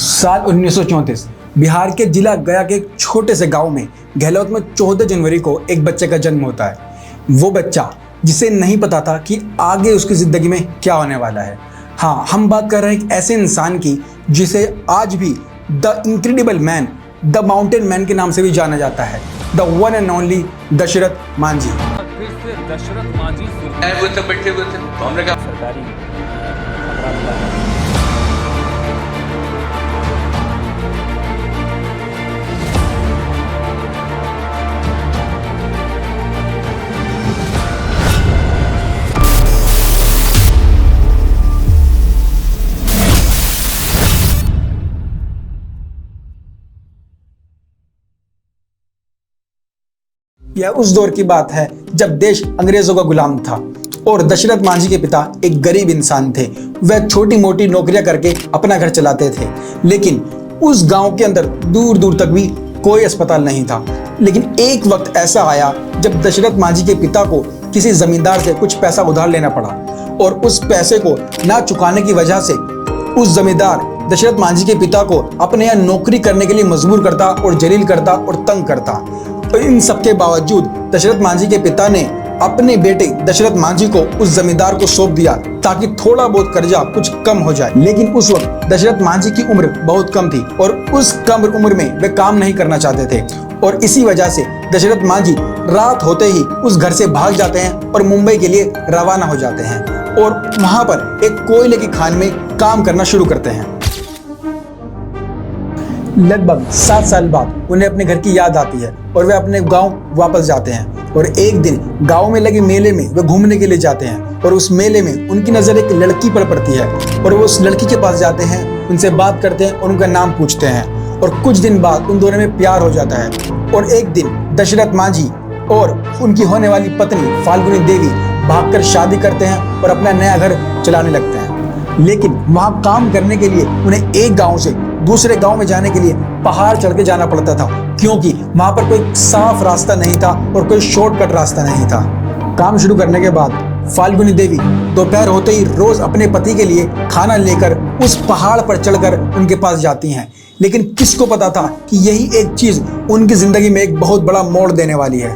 साल 1934 बिहार के जिला गया के एक छोटे से गांव में गहलोत में 14 जनवरी को एक बच्चे का जन्म होता है। वो बच्चा जिसे नहीं पता था कि आगे उसकी ज़िंदगी में क्या होने वाला है। हाँ, हम बात कर रहे हैं एक ऐसे इंसान की जिसे आज भी the incredible man, the mountain man के नाम से भी जाना जाता है, the one and only Dashrath Manjhi. फिर से दशरथ मांझी वो तो बैठे हुए थे तो हमने कहा सरकारी यह उस दौर की बात है जब देश अंग्रेजों का गुलाम था और दशरथ मांझी के पिता एक गरीब इंसान थे। वह छोटी मोटी नौकरियां करके अपना घर चलाते थे, लेकिन उस गांव के अंदर दूर दूर तक भी कोई अस्पताल नहीं था। लेकिन एक वक्त ऐसा आया जब दशरथ मांझी के पिता को किसी जमींदार से कुछ पैसा उधार लेना पड़ा और उस पैसे को ना चुकाने की वजह से उस जमींदार दशरथ मांझी के पिता को अपने यहाँ नौकरी करने के लिए मजबूर करता और जलील करता और तंग करता। और इन सबके बावजूद दशरथ मांझी के पिता ने अपने बेटे दशरथ मांझी को उस जमींदार को सौंप दिया ताकि थोड़ा बहुत कर्जा कुछ कम हो जाए। लेकिन उस वक्त दशरथ मांझी की उम्र बहुत कम थी और उस कम उम्र में वे काम नहीं करना चाहते थे और इसी वजह से दशरथ मांझी रात होते ही उस घर से भाग जाते हैं और मुंबई के लिए रवाना हो जाते हैं और वहां पर एक कोयले की खान में काम करना शुरू करते हैं। लगभग 7 साल बाद उन्हें अपने घर की याद आती है और वे अपने गांव वापस जाते हैं और एक दिन गांव में लगे मेले में वे घूमने के लिए जाते हैं और उस मेले में उनकी नज़र एक लड़की पर पड़ती है और वो उस लड़की के पास जाते हैं, उनसे बात करते हैं और उनका नाम पूछते हैं और कुछ दिन बाद उन दोनों में प्यार हो जाता है। और एक दिन दशरथ मांझी और उनकी होने वाली पत्नी फाल्गुनी देवी भागकर शादी करते हैं और अपना नया घर चलाने लगते हैं। लेकिन वहां काम करने के लिए उन्हें एक गांव से दूसरे गांव में जाने के लिए पहाड़ चढ़ के जाना पड़ता था, क्योंकि वहां पर कोई साफ रास्ता नहीं था और कोई शॉर्टकट रास्ता नहीं था। काम शुरू करने के बाद फाल्गुनी देवी दोपहर होते ही रोज अपने पति के लिए खाना लेकर उस पहाड़ पर चढ़कर उनके पास जाती हैं। लेकिन किसको पता था कि यही एक चीज उनकी जिंदगी में एक बहुत बड़ा मोड़ देने वाली है।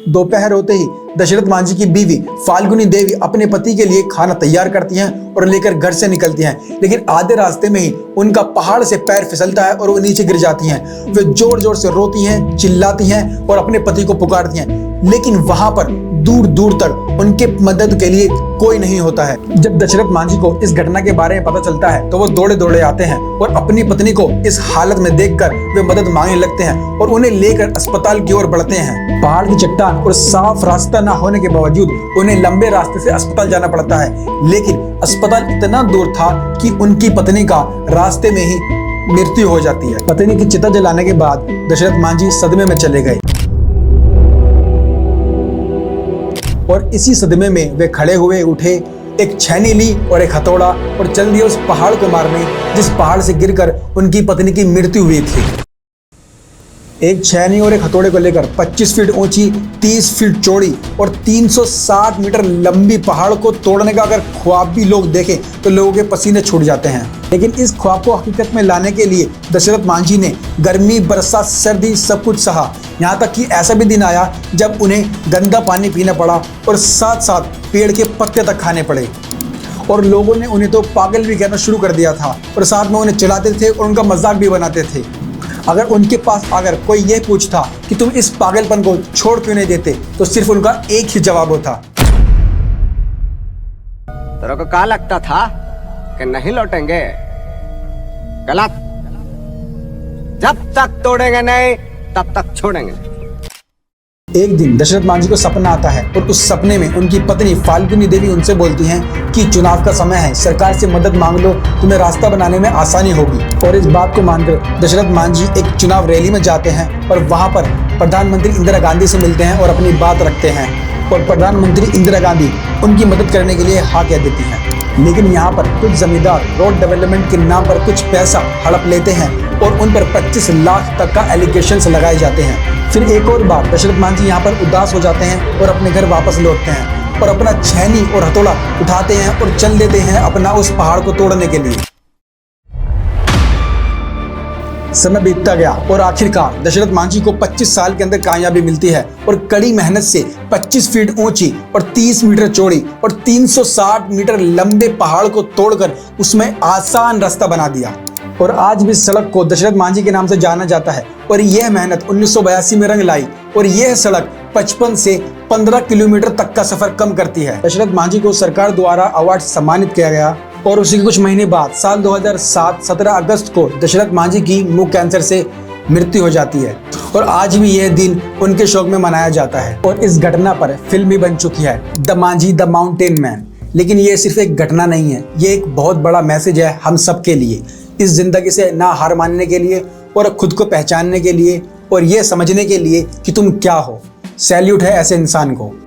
दोपहर होते ही दशरथ मांझी की बीवी फाल्गुनी देवी अपने पति के लिए खाना तैयार करती हैं और लेकर घर से निकलती हैं। लेकिन आधे रास्ते में ही उनका पहाड़ से पैर फिसलता है और वो नीचे गिर जाती हैं। वे जोर जोर से रोती हैं, चिल्लाती हैं और अपने पति को पुकारती हैं, लेकिन वहां पर दूर दूर तक उनके मदद के लिए कोई नहीं होता है। जब दशरथ मांझी को इस घटना के बारे में पता चलता है तो वो दौड़े दौड़े आते हैं और अपनी पत्नी को इस हालत में देखकर वे मदद मांगने लगते हैं और उन्हें लेकर अस्पताल की ओर बढ़ते हैं। पहाड़ की चट्टान और साफ रास्ता न होने के बावजूद उन्हें लंबे रास्ते से अस्पताल जाना पड़ता है, लेकिन अस्पताल इतना दूर था कि उनकी पत्नी का रास्ते में ही मृत्यु हो जाती है। पत्नी की चिता जलाने के बाद दशरथ मांझी सदमे में चले गए और इसी सदमे में वे खड़े हुए उठे, एक छैनी ली और एक हथौड़ा और चल दिए उस पहाड़ को मारने जिस पहाड़ से गिरकर उनकी पत्नी की मृत्यु हुई थी। एक छैनी और एक हथौड़े को लेकर 25 फीट ऊंची, 30 फीट चौड़ी और 360 मीटर लंबी पहाड़ को तोड़ने का अगर ख्वाब भी लोग देखें तो लोगों के पसीने छूट जाते हैं। लेकिन इस ख्वाब को हकीकत में लाने के लिए दशरथ मांझी ने गर्मी, बरसात, सर्दी सब कुछ सहा। यहाँ तक कि ऐसा भी दिन आया जब उन्हें गंदा पानी पीना पड़ा और साथ साथ पेड़ के पत्ते तक खाने पड़े और लोगों ने उन्हें तो पागल भी कहना शुरू कर दिया था और साथ में उन्हें चिल्लाते थे और उनका मजाक भी बनाते थे। अगर उनके पास अगर कोई ये पूछता कि तुम इस पागलपन को छोड़ क्यों नहीं देते तो सिर्फ उनका एक ही जवाब होता, तेरे को क्या लगता था कि नहीं लौटेंगे? गलत। जब तक तोड़ेंगे नहीं तब तक छोड़ेंगे। एक दिन दशरथ मांझी को सपना आता है और उस सपने में उनकी पत्नी फाल्गुनी देवी उनसे बोलती हैं कि चुनाव का समय है, सरकार से मदद मांग लो, तुम्हें रास्ता बनाने में आसानी होगी। और इस बात को मानकर दशरथ मांझी एक चुनाव रैली में जाते हैं और वहां पर प्रधानमंत्री इंदिरा गांधी से मिलते हैं और अपनी बात रखते हैं और प्रधानमंत्री इंदिरा गांधी उनकी मदद करने के लिए हाँ कह देती हैं। लेकिन यहाँ पर कुछ जमींदार रोड डेवलपमेंट के नाम पर कुछ पैसा हड़प लेते हैं और उन पर 25 लाख तक का एलिगेशंस लगाए जाते हैं। फिर एक और बार दशरथ मांझी यहाँ पर उदास हो जाते हैं और अपने घर वापस लौटते हैं। और अपना छेनी और हथौड़ा उठाते हैं और चल देते हैं अपना उस पहाड़ को तोड़ने के लिए। समय बीतता गया और आखिरकार दशरथ मांझी को 25 साल के अंदर कामयाबी मिलती है और कड़ी मेहनत से 25 फीट ऊंची और 30 मीटर चौड़ी और 360 मीटर लंबे पहाड़ को तोड़कर उसमें आसान रास्ता बना दिया। और आज भी इस सड़क को दशरथ मांझी के नाम से जाना जाता है। और यह मेहनत 1982 में रंग लाई और यह सड़क 55 से 15 किलोमीटर तक का सफर कम करती है। दशरथ मांझी को सरकार द्वारा अवार्ड से सम्मानित किया गया और उसी के कुछ महीने बाद साल 2007 17 अगस्त को दशरथ मांझी की मुंह कैंसर से मृत्यु हो जाती है। और आज भी यह दिन उनके शोक में मनाया जाता है। और इस घटना पर फिल्म भी बन चुकी है, the Manjhi the mountain man. लेकिन ये सिर्फ एक घटना नहीं है, ये एक बहुत बड़ा मैसेज है हम सब के लिए, इस जिंदगी से ना हार मानने के लिए और खुद को पहचानने के लिए और ये समझने के लिए कि तुम क्या हो। सैल्यूट है ऐसे इंसान को।